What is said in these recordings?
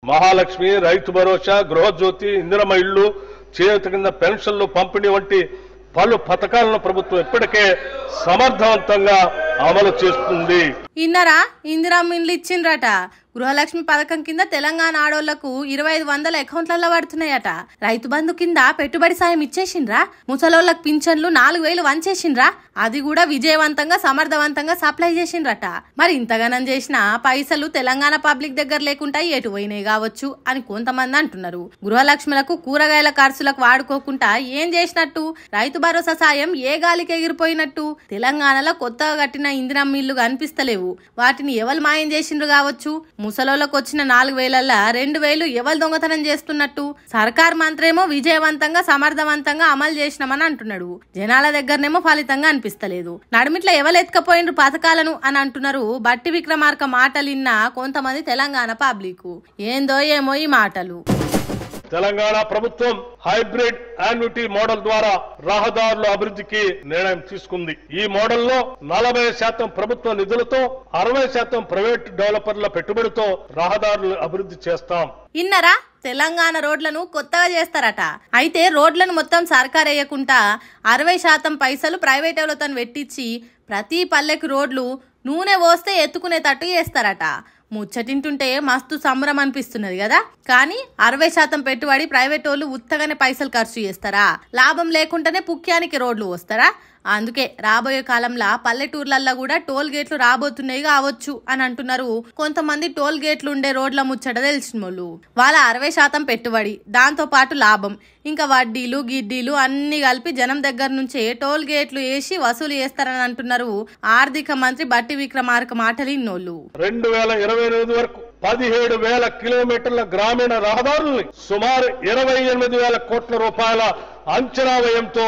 మహాలక్ష్మి, రైతు భరోసా, గృహజ్యోతి, ఇందిరమ్మ ఇళ్లు, చేయూత కింద పెన్షన్లు పంపిణీ వంటి పలు పథకాలను ప్రభుత్వం ఇప్పటికే సమర్థవంతంగా అమలు చేస్తుంది. ఇన్నరా ఇందిరమ్మ ఇండ్లు ఇచ్చిండ్రట. గృహలక్ష్మి పథకం కింద తెలంగాణ ఆడోళ్లకు 2500 అకౌంట్లలో పడుతున్నాయట. రైతు బంధు కింద పెట్టుబడి సాయం ఇచ్చేసిండ్రా. ముసలోళ్లకు పింఛన్లు 4000 వంచేసిండ్రా. అది కూడా విజయవంతంగా సమర్థవంతంగా సప్లై చేసిండ్రట. మరి ఇంతగానం చేసిన పైసలు తెలంగాణ పబ్లిక్ దగ్గర లేకుండా ఎటు పోయినాయి కావచ్చు అని కొంతమంది అంటున్నారు. గృహలక్ష్మిలకు కూరగాయల ఖర్చులకు వాడుకోకుండా ఏం చేసినట్టు? రైతు భరోసా సాయం ఏ గాలికి ఎగిరిపోయినట్టు? తెలంగాణలో కొత్తగా కట్టిన ఇందిరమ్మ ఇల్లు కనిపిస్తలేవు. వాటిని ఎవరు మాయం చేసిండ్రు కావచ్చు? ముసలోళ్ళకు వచ్చిన 4000ల 2000 ఎవరు దొంగతనం చేస్తున్నట్టు? సర్కార్ మంత్రేమో విజయవంతంగా సమర్థవంతంగా అమలు చేసినామని అంటున్నాడు. జనాల దగ్గరనేమో ఫలితంగా అనిపిస్తలేదు. నడుమిట్ల ఎవరు ఎత్తుకపోయినరు పథకాలను అని అంటున్నారు. బట్టి విక్రమార్క మాటలు విన్న కొంతమంది తెలంగాణ పబ్లిక్ ఏందో ఏమో ఈ మాటలు. తెలంగాణ ప్రభుత్వం హైబ్రిడ్ యాన్యుటీ మోడల్ ద్వారా రహదారుల అభివృద్ధికి నిర్ణయం తీసుకుంది. ఈ మోడల్లో 40% ప్రభుత్వ నిధులతో 60% ప్రైవేట్ డెవలపర్ల పెట్టుబడితో రహదారులు అభివృద్ధి చేస్తాం. ఇన్నరా తెలంగాణ రోడ్లను కొత్తగా చేస్తారట. అయితే రోడ్లను మొత్తం సర్కార్ వేయకుండా 60% పైసలు ప్రైవేట్ వాళ్ళతో పెట్టించి ప్రతి పల్లెకి రోడ్లు నూనె పోస్తే ఎత్తుకునేటట్టు చేస్తారట. ముచ్చటింటుంటే మస్తు సంబరం అనిపిస్తున్నది కదా. కానీ 60% పెట్టుబడి ప్రైవేట్ వాళ్ళు ఉత్తగానే పైసలు ఖర్చు చేస్తారా? లాభం లేకుండానే పుక్యానికి రోడ్లు వస్తారా? అందుకే రాబోయే కాలంలో పల్లెటూర్లల్లో కూడా టోల్ గేట్లు రాబోతున్నాయి కావచ్చు అని అంటున్నారు కొంతమంది. టోల్ గేట్లు ఉండే రోడ్ల ముచ్చట తెలిసిన వాళ్ళు. వాళ్ళ 60% పెట్టుబడి, దాంతో పాటు లాభం, ఇంకా వడ్డీలు గిడ్డీలు అన్ని కలిపి జనం దగ్గర నుంచే టోల్ గేట్లు వేసి వసూలు చేస్తారని అంటున్నారు ఆర్థిక మంత్రి బట్టి విక్రమార్క మాటలు ఇన్నోళ్ళు. 2028 వరకు 17,000 కిలోమీటర్ల గ్రామీణ రహదారుల్ని సుమారు 28,000 కోట్ల రూపాయల అంచనా వ్యయంతో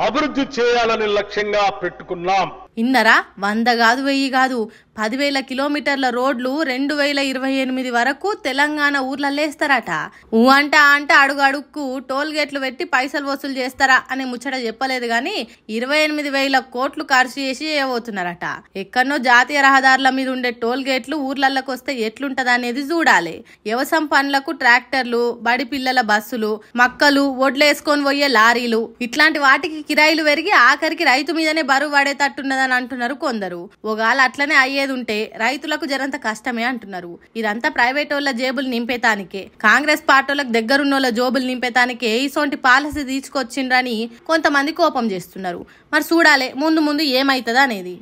అభివృద్ధి చేయాలని లక్ష్యంగా పెట్టుకున్నాం. ఇన్నరా 100 కాదు 1000 కాదు 10,000 కిలోమీటర్ల రోడ్లు 2028 వరకు తెలంగాణ ఊర్లలో వేస్తారట. ఊ అంటే అడుగు అడుగుకు టోల్ గేట్లు పెట్టి పైసలు వసూలు చేస్తారా అనే ముచ్చట చెప్పలేదు గాని 28,000 కోట్లు ఖర్చు చేసి చేయబోతున్నారట. ఎక్కడనో జాతీయ రహదారుల మీద ఉండే టోల్ గేట్లు ఊర్లలోకి వస్తే ఎట్లుంటది అనేది చూడాలి. వ్యవసాయం పనులకు ట్రాక్టర్లు, బడి పిల్లల బస్సులు, మక్కలు, ఒడ్లేసుకొని పోయే లారీలు, ఇట్లాంటి వాటికి కిరాయిలు పెరిగి ఆఖరికి రైతు మీదనే బరువు పడేటట్టున్నదని అంటున్నారు కొందరు. ఒకవేళ అట్లనే అయ్యేది ఉంటే రైతులకు జరంత కష్టమే అంటున్నారు. ఇదంతా ప్రైవేట్ వాళ్ళ జేబులు నింపేతానికే, కాంగ్రెస్ పార్టీలకు దగ్గరున్నోళ్ళ జోబులు నింపేతానికే ఇసోంటి పాలసీ తీసుకొచ్చిండ్రని కొంతమంది కోపం చేస్తున్నారు. మరి చూడాలి ముందు ముందు ఏమైతుందా అనేది.